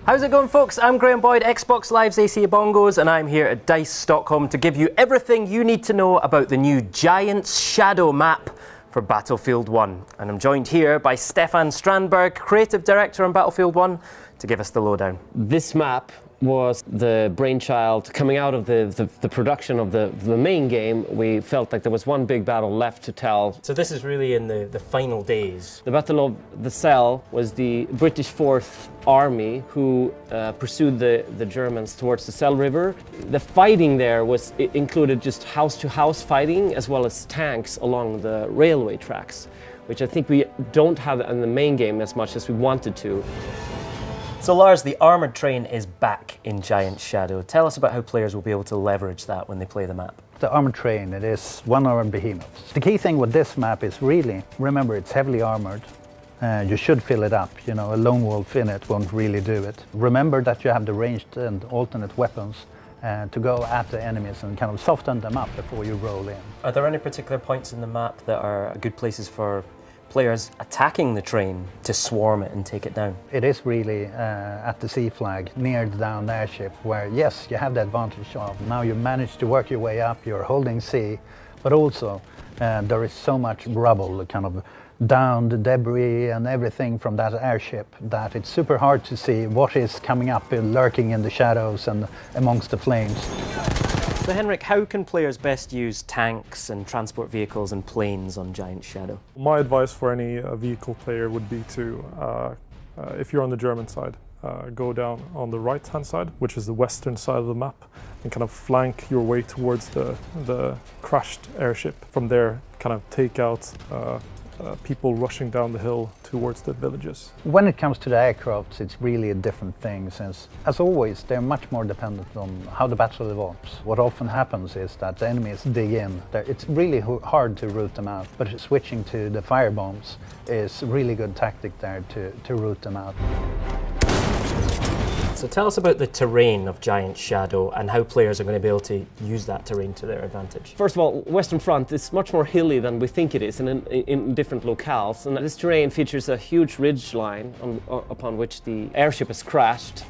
How's it going, folks? I'm Graham Boyd, Xbox Live's AC Bongos, and I'm here at DICE Stockholm to give you everything you need to know about the new Giant's Shadow map for Battlefield 1. And I'm joined here by Stefan Strandberg, Creative Director on Battlefield 1, to give us the lowdown. This map was the brainchild coming out of the production of the main game. We felt like there was one big battle left to tell. So this is really in the final days. The Battle of the Cell was the British Fourth Army who pursued the Germans towards the Cell River. The fighting there included just house-to-house fighting as well as tanks along the railway tracks, which I think we don't have in the main game as much as we wanted to. So Lars, the armoured train is back in Giant's Shadow. Tell us about how players will be able to leverage that when they play the map. The armoured train, it is one of our behemoths. The key thing with this map is really, remember it's heavily armoured. You should fill it up, you know, a lone wolf in it won't really do it. Remember that you have the ranged and alternate weapons to go at the enemies and kind of soften them up before you roll in. Are there any particular points in the map that are good places for players attacking the train to swarm it and take it down? It is really at the sea flag near the downed airship where, yes, you have the advantage of now you manage to work your way up, you're holding sea, but also there is so much rubble, kind of downed debris and everything from that airship that it's super hard to see what is coming up lurking in the shadows and amongst the flames. So Henrik, how can players best use tanks and transport vehicles and planes on Giant's Shadow? My advice for any vehicle player would be to, if you're on the German side, go down on the right-hand side, which is the western side of the map, and kind of flank your way towards the crashed airship. From there, kind of take out people rushing down the hill towards the villages. When it comes to the aircrafts, it's really a different thing since, as always, they're much more dependent on how the battle evolves. What often happens is that the enemies dig in. It's really hard to root them out, but switching to the firebombs is a really good tactic there to root them out. So tell us about the terrain of Giant's Shadow and how players are going to be able to use that terrain to their advantage. First of all, Western Front is much more hilly than we think it is in different locales. And this terrain features a huge ridge line upon which the airship is crashed.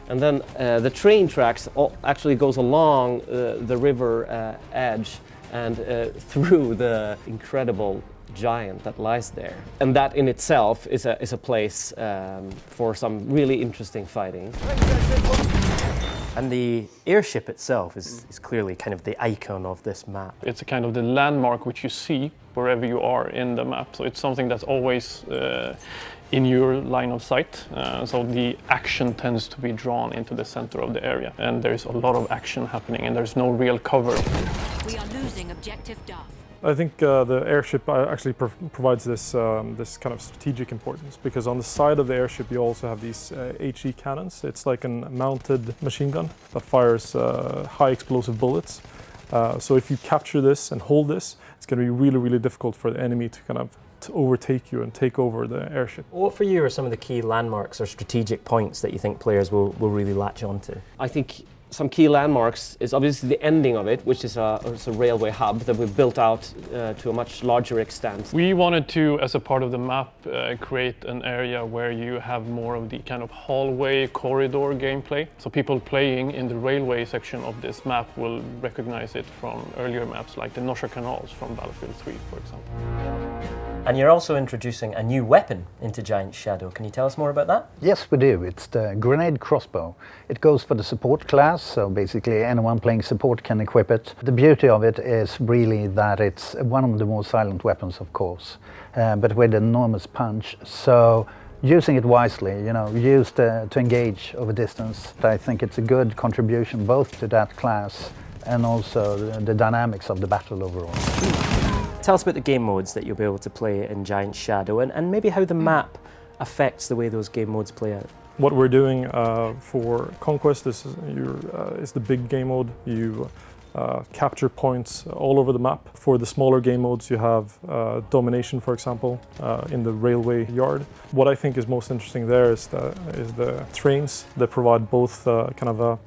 And then the train tracks actually goes along the river edge and through the incredible giant that lies there. And that in itself is a place for some really interesting fighting. And the airship itself is clearly kind of the icon of this map. It's a kind of the landmark which you see wherever you are in the map. So it's something that's always in your line of sight. So the action tends to be drawn into the center of the area. And there's a lot of action happening and there's no real cover. We are losing objective Duff. I think the airship actually provides this kind of strategic importance because on the side of the airship you also have these HE cannons. It's like a mounted machine gun that fires high explosive bullets. So if you capture this and hold this, it's going to be really, really difficult for the enemy to kind of overtake you and take over the airship. What for you are some of the key landmarks or strategic points that you think players will really latch onto? I think some key landmarks is obviously the ending of it, which is a railway hub that we've built out to a much larger extent. We wanted to, as a part of the map, create an area where you have more of the kind of hallway corridor gameplay. So people playing in the railway section of this map will recognize it from earlier maps like the Norsa Canals from Battlefield 3, for example. And you're also introducing a new weapon into Giant's Shadow. Can you tell us more about that? Yes, we do. It's the grenade crossbow. It goes for the support class, so basically anyone playing support can equip it. The beauty of it is really that it's one of the more silent weapons, of course, but with enormous punch. So using it wisely, you know, used to engage over distance, I think it's a good contribution both to that class and also the dynamics of the battle overall. Tell us about the game modes that you'll be able to play in Giant's Shadow and maybe how the map affects the way those game modes play out. What we're doing for Conquest is the big game mode. You capture points all over the map. For the smaller game modes, you have domination, for example, in the railway yard. What I think is most interesting there is the trains that provide both kind of a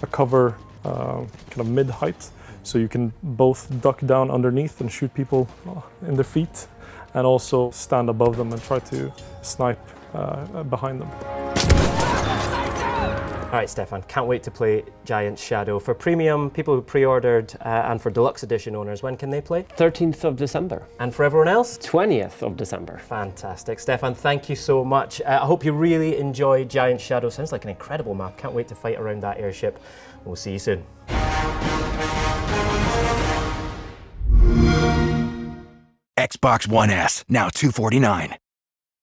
cover kind of mid-height. So you can both duck down underneath and shoot people in their feet and also stand above them and try to snipe behind them. All right, Stefan, can't wait to play Giant Shadow. For premium, people who pre-ordered, and for deluxe edition owners, when can they play? 13th of December. And for everyone else? 20th of December. Fantastic. Stefan, thank you so much. I hope you really enjoyed Giant Shadow. Sounds like an incredible map. Can't wait to fight around that airship. We'll see you soon. Xbox One S, now $249.